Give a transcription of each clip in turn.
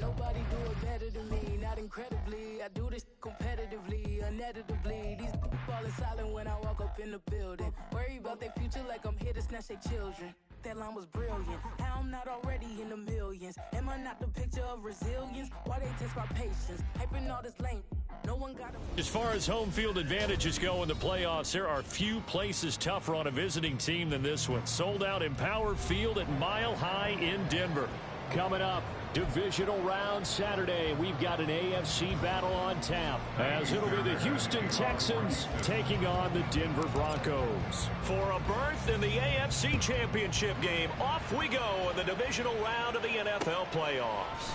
Nobody do it better than me, not incredibly. I do this competitively, uneditably. These falling silent when I walk up in the building. Worry about their future like I'm here to snatch their children. That line was brilliant. How I'm not already in the millions. Am I not the picture of resilience? Why they test my patience? Hyping all this lame. No one got a... As far as home field advantages go in the playoffs, there are few places tougher on a visiting team than this one. Sold out Empower Field at Mile High in Denver. Coming up, divisional round Saturday. We've got an AFC battle on tap, as it'll be the Houston Texans taking on the Denver Broncos. For a berth in the AFC Championship game, off we go in the divisional round of the NFL playoffs.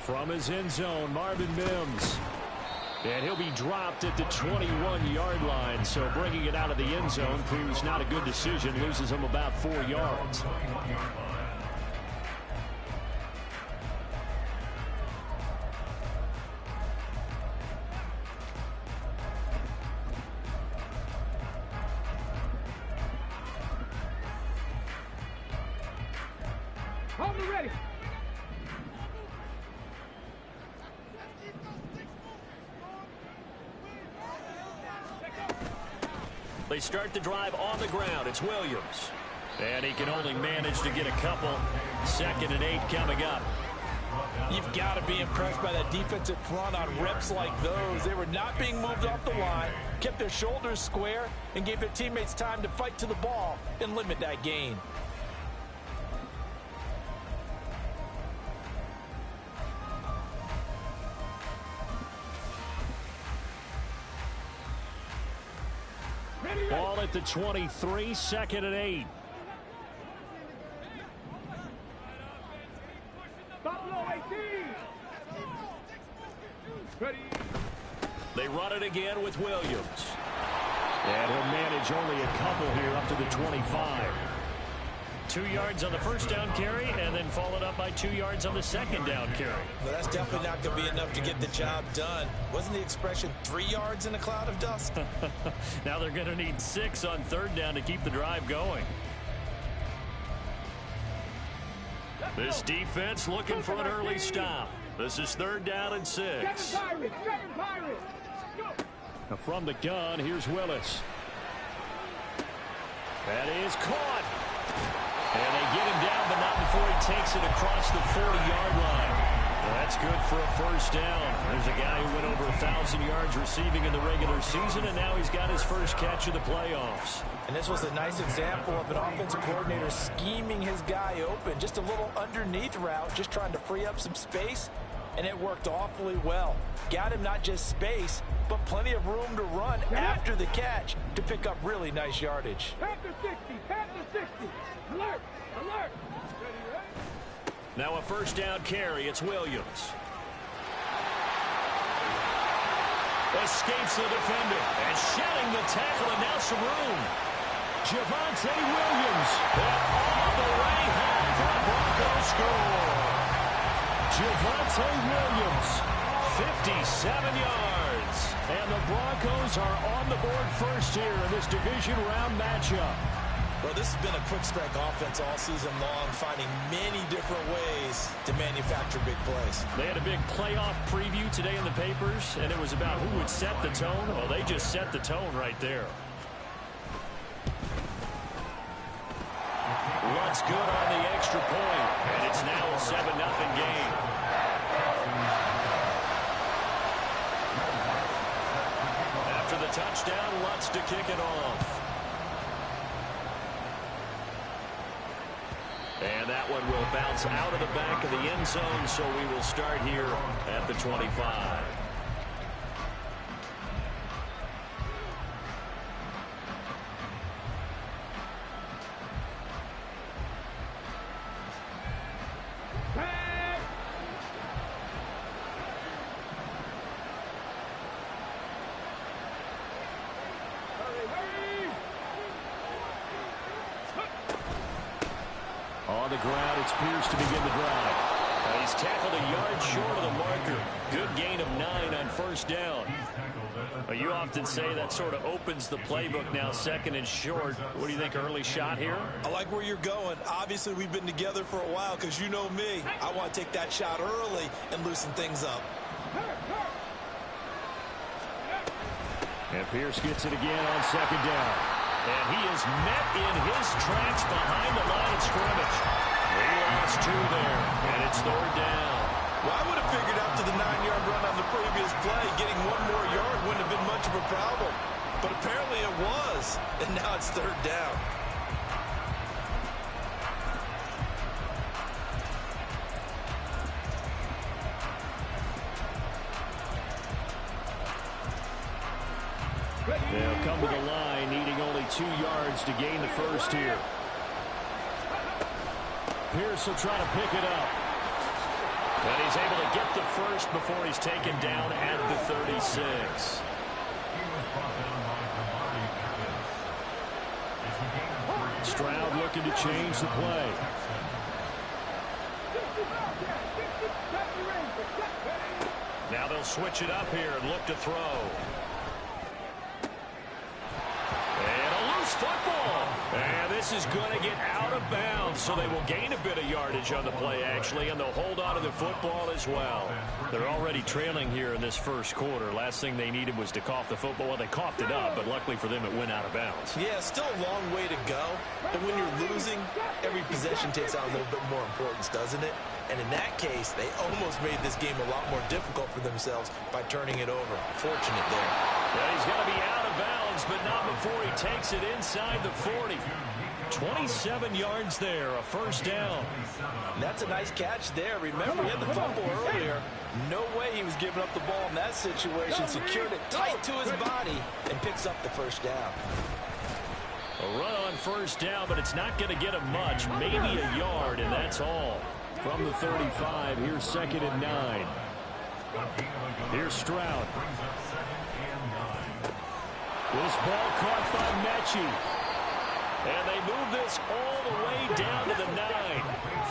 From his end zone, Marvin Mims. And he'll be dropped at the 21-yard line, so bringing it out of the end zone proves not a good decision, loses him about 4 yards. Ready. They start the drive on the ground. It's Williams. And he can only manage to get a couple. 2nd and 8 coming up. You've got to be impressed by that defensive front on reps like those. They were not being moved off the line, kept their shoulders square, and gave their teammates time to fight to the ball and limit that gain. Ball at the 23, 2nd and 8. They run it again with Williams. And he'll manage only a couple here up to the 25. 2 yards on the first down carry, and then followed up by 2 yards on the second down carry. Well, that's definitely not going to be enough to get the job done. Wasn't the expression 3 yards in a cloud of dust? Now they're going to need 6 on 3rd down to keep the drive going. This defense looking for an early stop. This is 3rd down and 6. Now from the gun, here's Willis. That is caught. And they get him down, but not before he takes it across the 40-yard line. Well, that's good for a first down. There's a guy who went over 1,000 yards receiving in the regular season, and now he's got his first catch of the playoffs. And this was a nice example of an offensive coordinator scheming his guy open. Just a little underneath route, just trying to free up some space, and it worked awfully well. Got him not just space, but plenty of room to run after the catch to pick up really nice yardage. Panther 60, Panther 60. Alert, alert. Now a first down carry. It's Williams. Escapes the defender and shedding the tackle, and now some room. Javonte Williams. And all the way home for the Broncos score. Javonte Williams, 57 yards. And the Broncos are on the board first here in this division round matchup. Well, this has been a quick strike offense all season long, finding many different ways to manufacture big plays. They had a big playoff preview today in the papers, and it was about who would set the tone. Well, they just set the tone right there. What's good on the extra point, and it's now a 7-0 game. After the touchdown, Lutz to kick it off. And that one will bounce out of the back of the end zone, so we will start here at the 25. On the ground, it's Pierce to begin the drive. He's tackled a yard short of the marker. Good gain of 9 on first down. Well, you often say that sort of opens the playbook now, second and short. What do you think, early shot here? I like where you're going. Obviously, we've been together for a while because you know me. I want to take that shot early and loosen things up. And Pierce gets it again on second down. And he is met in his tracks behind the line of scrimmage. He lost 2 there, and it's third down. Well, I would have figured after the 9-yard run on the previous play, getting 1 more yard wouldn't have been much of a problem. But apparently it was, and now it's third down. They'll come to the line, needing only 2 yards to gain the first here. Pierce will try to pick it up. And he's able to get the first before he's taken down at the 36. Stroud looking to change the play. Now they'll switch it up here and look to throw. And a loose football. And this is going to get out of bounds, so they will gain a bit of yardage on the play, actually, and they'll hold on to the football as well. They're already trailing here in this first quarter. Last thing they needed was to cough the football. Well, they coughed it up, but luckily for them, it went out of bounds. Yeah, still a long way to go. But when you're losing, every possession takes on a little bit more importance, doesn't it? And in that case, they almost made this game a lot more difficult for themselves by turning it over. Fortunate there. Yeah, he's going to be out of bounds, but not before he takes it inside the 40. 27 yards there, a first down. That's a nice catch there. Remember, he had the fumble earlier. No way he was giving up the ball in that situation. Secured it tight to his body and picks up the first down. A run on first down, but it's not going to get him much. Maybe a yard, and that's all. From the 35, here's second and 9. Here's Stroud. This ball caught by Mechie. And they move this all the way down to the 9.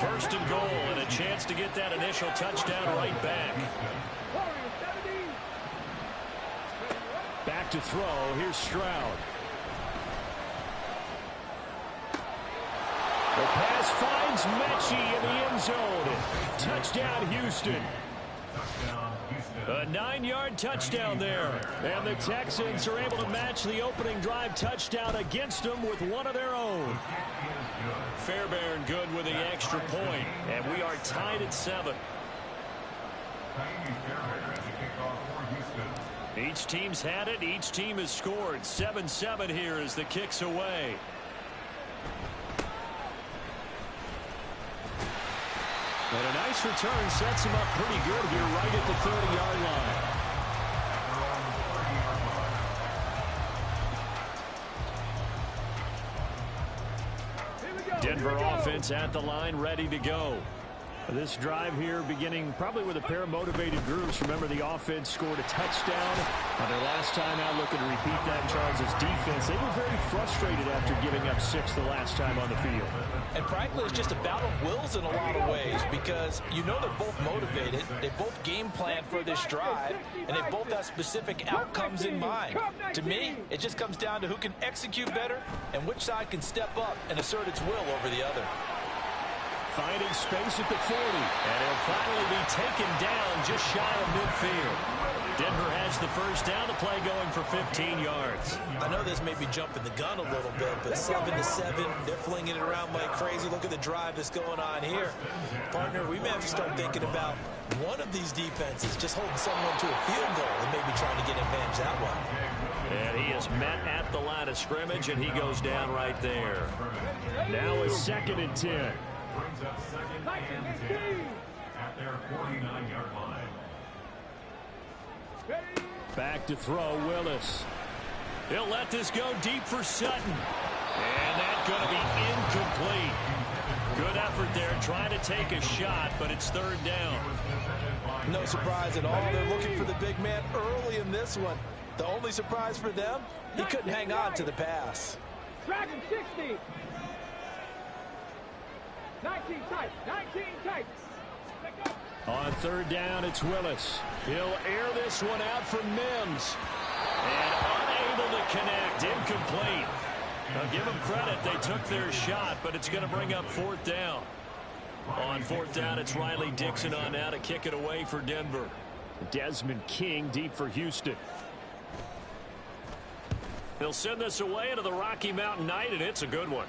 First and goal, and a chance to get that initial touchdown right back. Back to throw. Here's Stroud. The pass finds Mechie in the end zone. Touchdown, Houston. A 9-yard touchdown there. And the Texans are able to match the opening drive touchdown against them with one of their own. Fairbairn good with the extra point. And we are tied at 7. Each team's had it. Each team has scored. 7-7 here as the kick's away. And a nice return sets him up pretty good here right at the 30-yard line. Denver offense at the line, ready to go. This drive here beginning probably with a pair of motivated groups. Remember, the offense scored a touchdown on their last time out. Looking to repeat that in Charles' defense. They were very frustrated after giving up 6 the last time on the field. And frankly, it's just a battle of wills in a lot of ways because you know they're both motivated. They both game plan for this drive, and they both have specific outcomes in mind. To me, it just comes down to who can execute better and which side can step up and assert its will over the other. Finding space at the 40, and he'll finally be taken down just shy of midfield. Denver has the first down, the play going for 15 yards. I know this may be jumping the gun a little bit, but 7-7, they're flinging it around like crazy. Look at the drive that's going on here. Partner, we may have to start thinking about one of these defenses just holding someone to a field goal and maybe trying to get advantage that way. And he is met at the line of scrimmage, and he goes down right there. Now a second and 10. Brings up second and 10 at their 49-yard line. Back to throw, Willis. He'll let this go deep for Sutton. And that's going to be incomplete. Good effort there, trying to take a shot, but it's third down. No surprise at all. They're looking for the big man early in this one. The only surprise for them, he couldn't hang on to the pass. Dragon 60. 19 tight. 19 tight. On third down, it's Willis. He'll air this one out for Mims. And unable to connect. Incomplete. Now give them credit. They took their shot, but it's going to bring up fourth down. On fourth down, it's Riley Dixon on now to kick it away for Denver. Desmond King deep for Houston. They'll send this away into the Rocky Mountain Night, and it's a good one.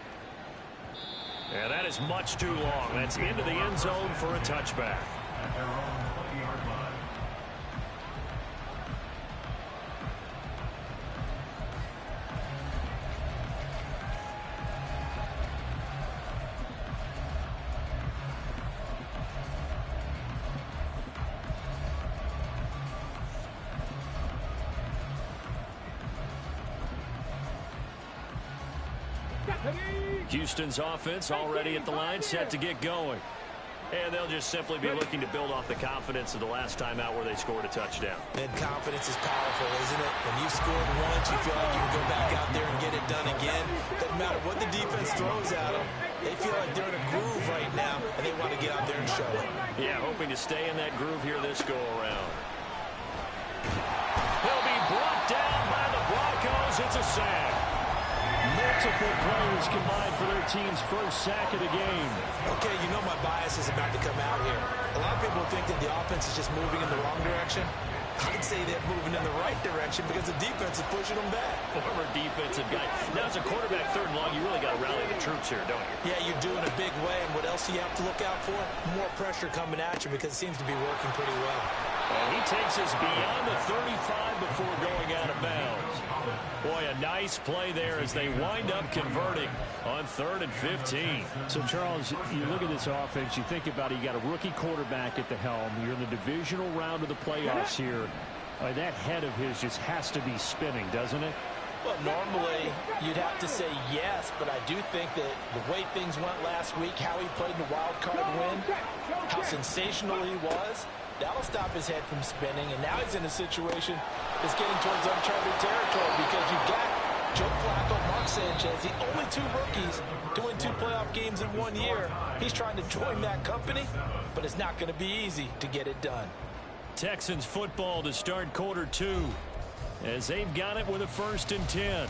And that is much too long. That's into the end zone for a touchback. Houston's offense already at the line, set to get going. And they'll just simply be looking to build off the confidence of the last time out where they scored a touchdown. And confidence is powerful, isn't it? When you scored once, you feel like you can go back out there and get it done again. Doesn't matter what the defense throws at them. They feel like they're in a groove right now, and they want to get out there and show it. Yeah, hoping to stay in that groove here this go-around. He'll be brought down by the Broncos. It's a sack. Multiple players combined for their team's first sack of the game. Okay, you know my bias is about to come out here. A lot of people think that the offense is just moving in the wrong direction. I'd say they're moving in the right direction because the defense is pushing them back. Former defensive guy. Now, as a quarterback, third and long, you really got to rally the troops here, don't you? Yeah, you do in a big way. And what else do you have to look out for? More pressure coming at you because it seems to be working pretty well. And he takes us beyond the 35 before going out of bounds. Boy, a nice play there as they wind up converting on 3rd and 15. So, Charles, you look at this offense, you think about it, you got a rookie quarterback at the helm. You're in the divisional round of the playoffs here. That head of his just has to be spinning, doesn't it? Well, normally you'd have to say yes, but I do think that the way things went last week, how he played in the wild card win, how sensational he was, that'll stop his head from spinning. And now he's in a situation that's getting towards uncharted territory because you've got Joe Flacco, Mark Sanchez, the only two rookies to win 2 playoff games in 1 year. He's trying to join that company, but it's not going to be easy to get it done. Texans football to start quarter 2 as they've got it with a 1st and 10.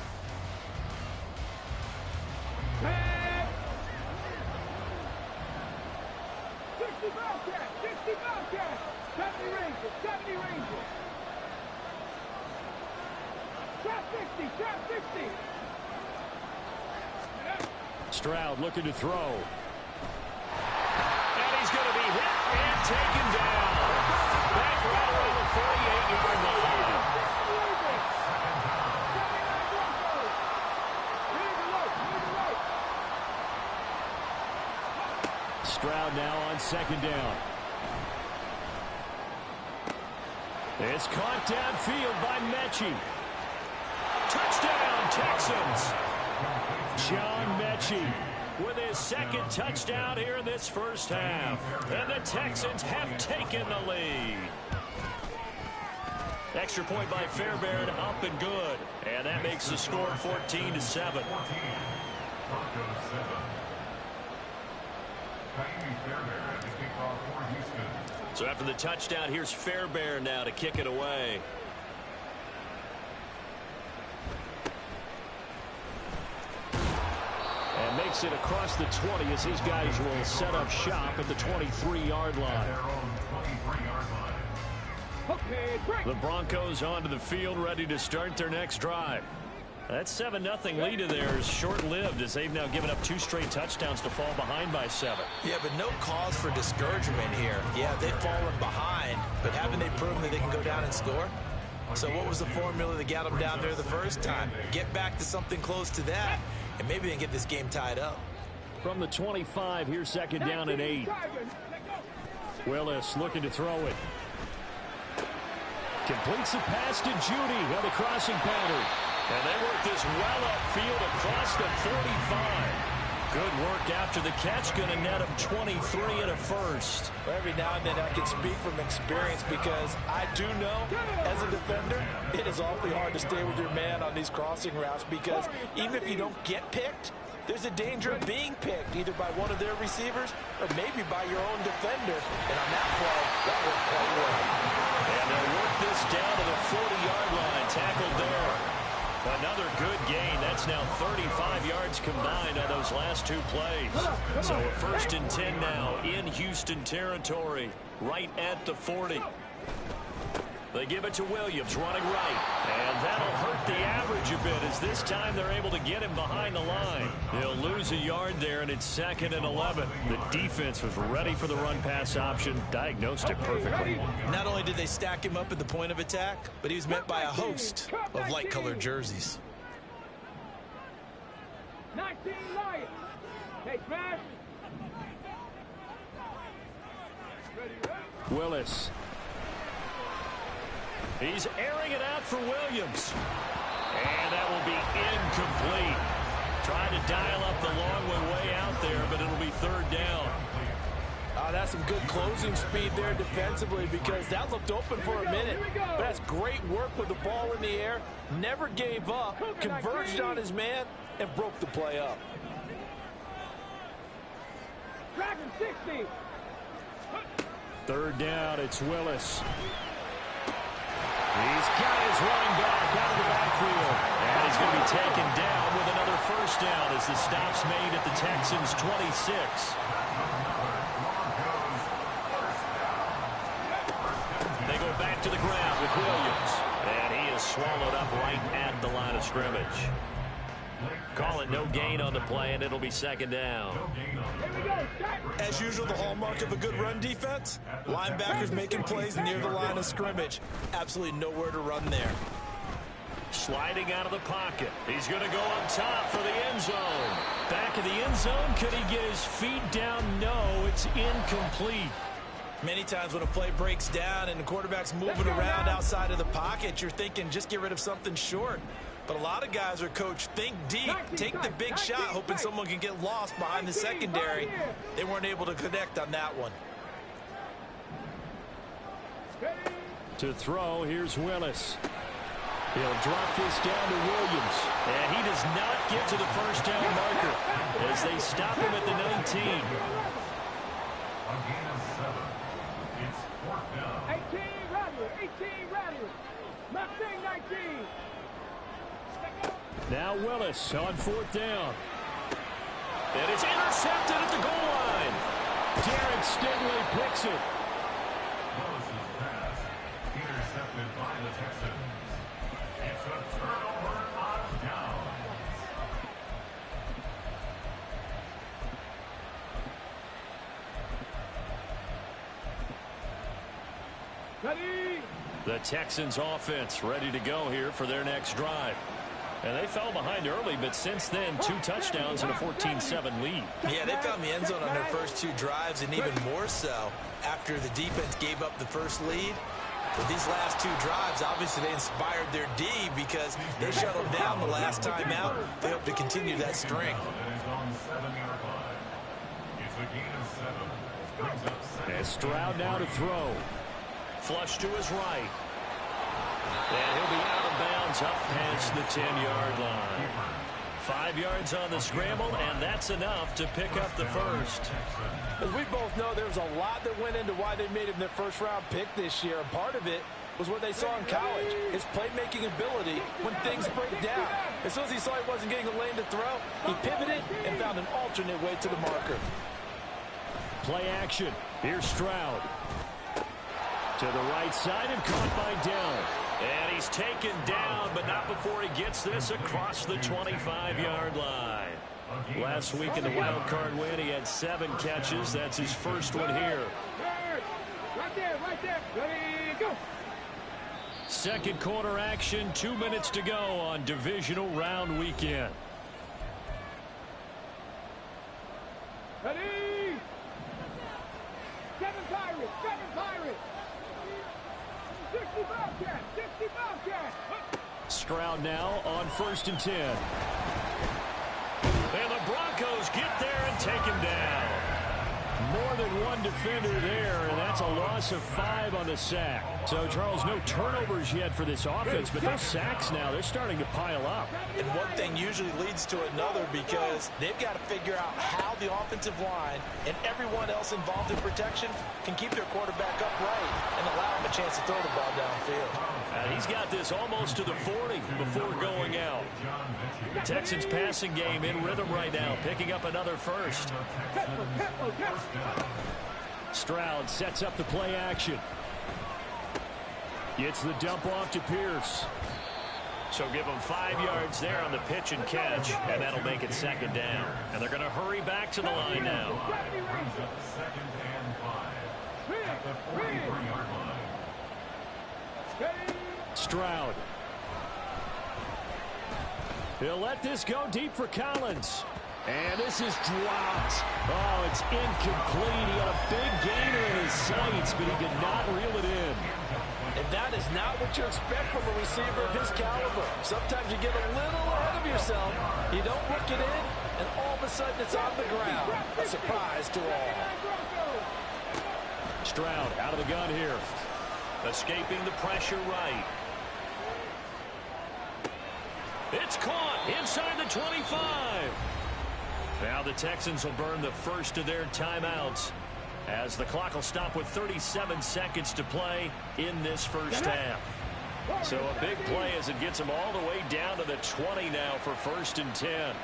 Stroud looking to throw. And he's going to be hit and taken down. Back right around the 48-yard line. Stroud now on 2nd down. It's caught downfield by Mechie. Touchdown, Texans. John Mechie with his 2nd touchdown here in this first half. And the Texans have taken the lead. Extra point by Fairbairn, up and good. And that makes the score 14-7. So after the touchdown, here's Fairbairn now to kick it away. And makes it across the 20 as these guys will set up shop at the 23-yard line. The Broncos onto the field, ready to start their next drive. That 7-0 lead of theirs short-lived as they've now given up 2 straight touchdowns to fall behind by 7. Yeah, but no cause for discouragement here. Yeah, they've fallen behind, but haven't they proven that they can go down and score? So what was the formula that got them down there the first time? Get back to something close to that, and maybe they can get this game tied up. From the 25, here's 2nd down and 8. Willis looking to throw it. Completes the pass to Judy on the crossing pattern. And they work this well upfield across the 45. Good work after the catch. Going to net him 23 and a first. Well, every now and then I can speak from experience because I do know, as a defender, it is awfully hard to stay with your man on these crossing routes because even if you don't get picked, there's a danger of being picked either by one of their receivers or maybe by your own defender. And on that play, that worked quite well. And they'll work this down to the 40-yard line. Tackled there Another good gain. That's now 35 yards combined on those last two plays. So a 1st and 10 now in Houston territory, right at the 40. They give it to Williams, running right. And that'll hurt the average a bit, as this time they're able to get him behind the line. He'll lose a yard there, and it's 2nd and 11. The defense was ready for the run-pass option, diagnosed it perfectly. Not only did they stack him up at the point of attack, but he was met by a host of light-colored jerseys. 19 Lions. Hey, smash. Willis. He's airing it out for Williams. And that will be incomplete. Trying to dial up the long way out there, but it'll be 3rd down. That's some good closing speed there defensively, because that looked open for a minute. But that's great work with the ball in the air. Never gave up, converged on his man, and broke the play up. Dragon 60. 3rd down, it's Willis. He's got his running back out of the backfield. And he's going to be taken down with another 1st down as the stop's made at the Texans' 26. They go back to the ground with Williams. And he is swallowed up right at the line of scrimmage. Call it no gain on the play, and it'll be 2nd down. As usual, the hallmark of a good run defense, linebackers making plays near the line of scrimmage. Absolutely nowhere to run there. Sliding out of the pocket. He's going to go on top for the end zone. Back of the end zone. Could he get his feet down? No, it's incomplete. Many times when a play breaks down and the quarterback's moving around outside of the pocket, you're thinking just get rid of something short. But a lot of guys are coached, think deep, take the big shot, hoping someone can get lost behind the secondary. They weren't able to connect on that one. To throw, here's Willis. He'll drop this down to Williams. And he does not get to the 1st down marker as they stop him at the 19. 18 Rattler. 18 Rattler. Mustang 19. Now Willis on 4th down. And it's intercepted at the goal line. Derek Stingley picks it. Willis's pass intercepted by the Texans. It's a turnover on down. Ready. The Texans offense ready to go here for their next drive. And they fell behind early, but since then, 2 touchdowns and a 14-7 lead. Yeah, they found the end zone on their first 2 drives, and even more so after the defense gave up the first lead. But these last 2 drives, obviously they inspired their D because they shut them down the last time out. They hope to continue that string. And Stroud now to throw. Flush to his right. And he'll be out of bounds up past the 10-yard line. 5 yards on the scramble, and that's enough to pick up the first. As we both know, there was a lot that went into why they made him their first-round pick this year. And part of it was what they saw in college, his playmaking ability when things break down. As soon as he saw he wasn't getting a lane to throw, he pivoted and found an alternate way to the marker. Play action. Here's Stroud. To the right side and caught by Dell. And he's taken down, but not before he gets this across the 25-yard line. Last week in the wild card win, he had 7 catches. That's his first one here. Right there, right there. Ready, go. Second quarter action, 2 minutes to go on divisional round weekend. Ready. 7 Pirates, 7 Pirates. 60 Bobcats, 60 Bobcats. Stroud now on 1st and 10. And the Broncos get there and take him down. More than one defender there, and that's a loss of 5 on the sack. So, Charles, no turnovers yet for this offense, but those sacks now, they're starting to pile up. And one thing usually leads to another because they've got to figure out how the offensive line and everyone else involved in protection can keep their quarterback upright and allow him a chance to throw the ball downfield. And he's got this almost to the 40 before going out. Texans passing game in rhythm right now, picking up another first. Stroud sets up the play action. Gets the dump off to Pierce. So give them 5 yards there on the pitch and catch, and that'll make it second down. And they're going to hurry back to the line now. Second and 5 at the 43-yard line. Stroud. He'll let this go deep for Collins. And this is dropped. Oh, it's incomplete. He had a big gainer in his sights, but he did not reel it in. And that is not what you expect from a receiver of his caliber. Sometimes you get a little ahead of yourself. You don't work it in, and all of a sudden it's on the ground. A surprise to all. Stroud out of the gun here. Escaping the pressure right. It's caught inside the 25. Now the Texans will burn the first of their timeouts, as the clock will stop with 37 seconds to play in this first half. So a big play as it gets them all the way down to the 20 now for 1st and 10.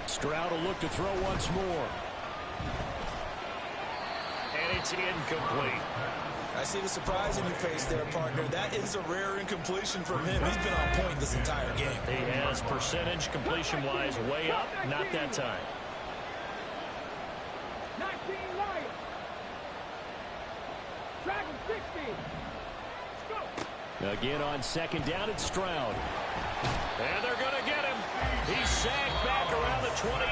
Stroud will look to throw once more. And it's incomplete. I see the surprise in your face there, partner. That is a rare incompletion from him. He's been on point this entire game. He has percentage completion-wise way up, not that time. 19 Lions. Dragon 16. Go. Again on second down, it's Stroud. And they're going to get him. He's sacked back around the 28.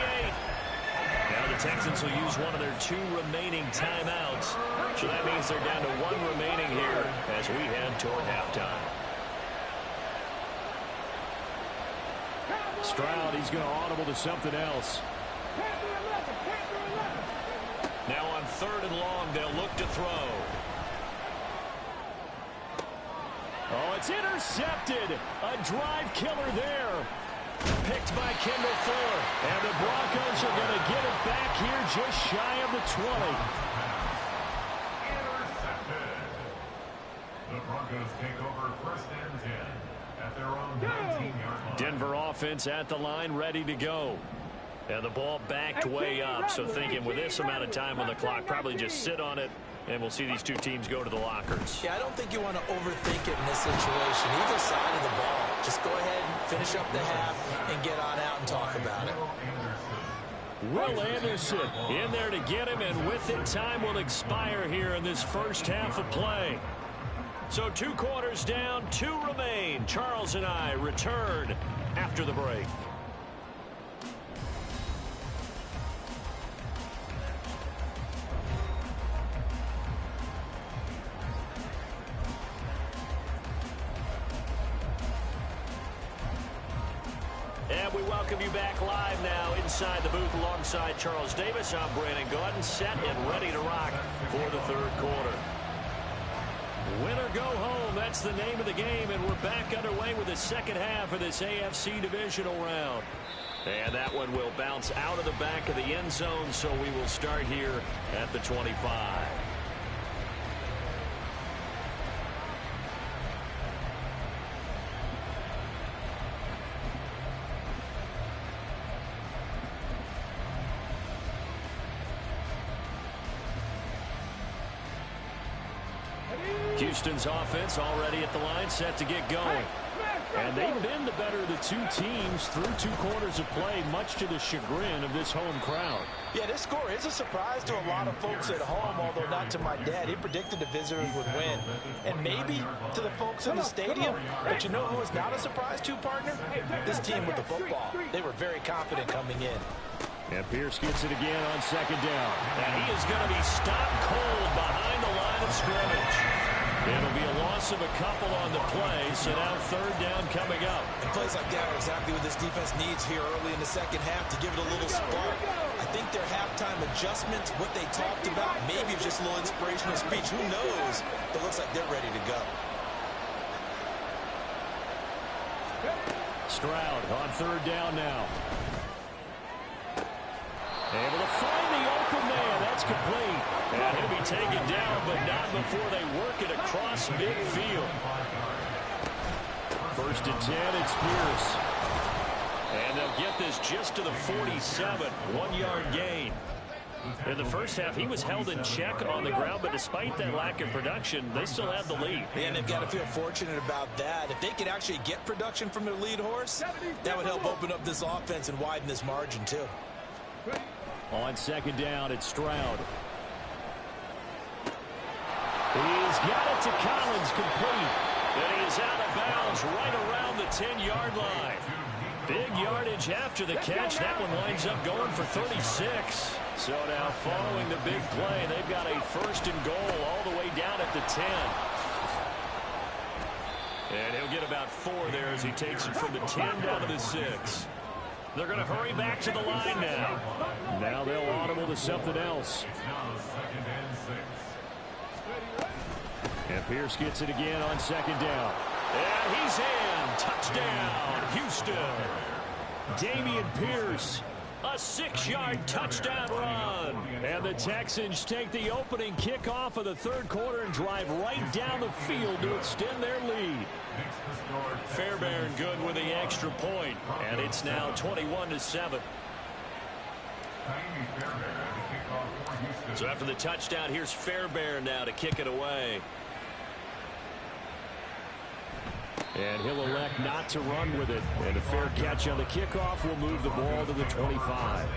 Now the Texans will use one of their 2 remaining timeouts. So that means they're down to 1 remaining here as we head toward halftime. Stroud, he's going to audible to something else. Now on 3rd and long, they'll look to throw. Oh, it's intercepted. A drive killer there. Picked by Kendall Fuller. And the Broncos are going to get it back here just shy of the 20. Intercepted. The Broncos take over 1st and 10 at their own 19-yard line. Denver offense at the line, ready to go. And the ball backed way up, so thinking with this amount of time on the clock, probably just sit on it, and we'll see these 2 teams go to the lockers. Yeah, I don't think you want to overthink it in this situation. Either side of the ball. Just go ahead and finish up the half and get on out and talk about it. Will Anderson in there to get him, and with it, time will expire here in this first half of play. So 2 quarters down, 2 remain. Charles and I return after the break. And we welcome you back live now inside the booth alongside Charles Davis. I'm Brandon Gaudin, set and ready to rock for the 3rd quarter. Win or go home, that's the name of the game, and we're back underway with the second half of this AFC divisional round. And that one will bounce out of the back of the end zone, so we will start here at the 25. Houston's offense already at the line, set to get going. And they've been the better of the 2 teams through 2 quarters of play, much to the chagrin of this home crowd. Yeah, this score is a surprise to a lot of folks at home, although not to my dad. He predicted the visitors would win. And maybe to the folks in the stadium. But you know who is not a surprise to, partner? This team with the football. They were very confident coming in. And Pierce gets it again on second down. And he is going to be stopped cold behind the line of scrimmage. It'll be a loss of a couple on the play, so now 3rd down coming up. And plays like that are exactly what this defense needs here early in the second half to give it a little spark. I think their halftime adjustments, what they talked about, maybe it's just a little inspirational speech. Who knows? But it looks like they're ready to go. Stroud on third down now. Able to find the open man. That's complete. And he'll be taken down, but not before they work it across midfield. First and 10, it's Pierce. And they'll get this just to the 47, 1-yard gain. In the first half, he was held in check on the ground, but despite that lack of production, they still have the lead. And they've got to feel fortunate about that. If they could actually get production from their lead horse, that would help open up this offense and widen this margin, too. On second down, it's Stroud. He's got it to Collins, complete. And he is out of bounds right around the 10-yard line. Big yardage after the catch. That one winds up going for 36. So now following the big play, they've got a first and goal all the way down at the 10. And he'll get about 4 there as he takes it from the 10 down to the 6. They're going to hurry back to the line now. Now they'll audible to something else. And Pierce gets it again on second down. And he's in. Touchdown, Houston. Dameon Pierce, a 6-yard touchdown run. And the Texans take the opening kickoff of the third quarter and drive right down the field to extend their lead. Fairbairn good with the extra point. And it's now 21-7. So after the touchdown, here's Fairbairn now to kick it away. And he'll elect not to run with it. And a fair catch on the kickoff will move the ball to the 25.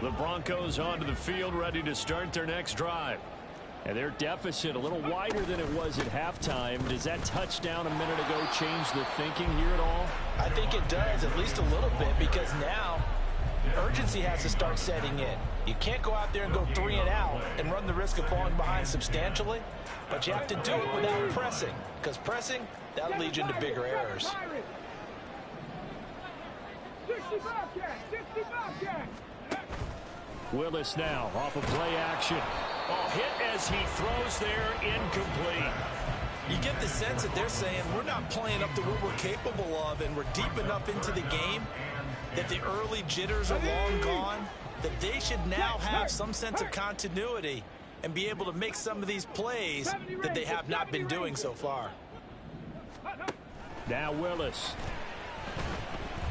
The Broncos onto the field, ready to start their next drive. And their deficit a little wider than it was at halftime. Does that touchdown a minute ago change the thinking here at all? I think it does, at least a little bit, because now urgency has to start setting in. You can't go out there and go 3 and out and run the risk of falling behind substantially, but you have to do it without pressing, because pressing, that leads you into bigger errors. 65 catch. Willis now off of play action. Oh, hit as he throws there, incomplete. You get the sense that they're saying we're not playing up to what we're capable of, and we're deep enough into the game that the early jitters are long gone, that they should now have some sense of continuity and be able to make some of these plays that they have not been doing so far. Now Willis.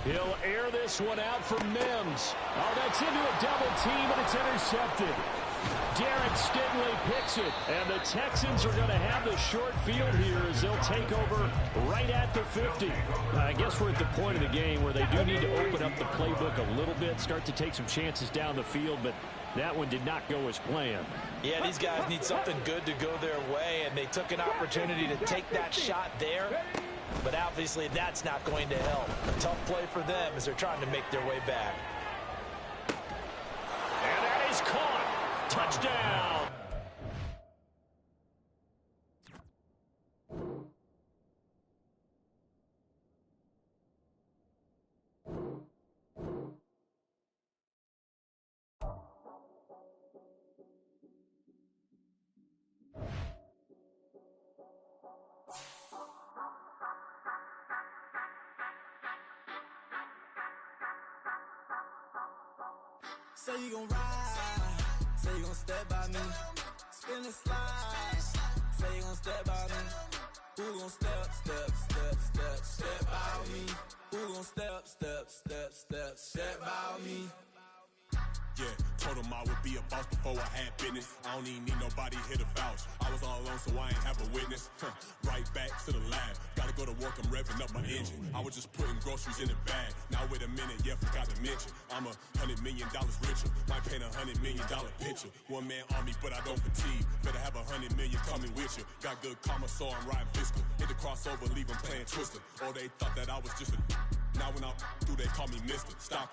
He'll air this one out for Mims. Oh, that's into a double team, and it's intercepted. Darren Stingley picks it, and the Texans are going to have the short field here as they'll take over right at the 50. I guess we're at the point of the game where they do need to open up the playbook a little bit, start to take some chances down the field, but that one did not go as planned. Yeah, these guys need something good to go their way, and they took an opportunity to take that shot there, but obviously that's not going to help. A tough play for them as they're trying to make their way back. And that is caught. Touchdown. Say you gon' ride, say you gon' step by me, spin and slide, say you gon' step by me, who gon' step by me, who gon' step by me. Yeah, told him I would be a boss before I had business. I don't even need nobody here to vouch. I was all alone, so I ain't have a witness. Right back to the lab. Gotta go to work, I'm revving up my engine. I was just putting groceries in the bag. Now wait a minute, yeah, forgot to mention. I'm $100 million richer. Might paint $100 million picture. One man army, but I don't fatigue. Better have 100 million coming with you. Got good karma, so I'm riding fiscal. Hit the crossover, leave them playing Twister. Or they thought that I was just a... Now when I do, they call me Mister. Stop it.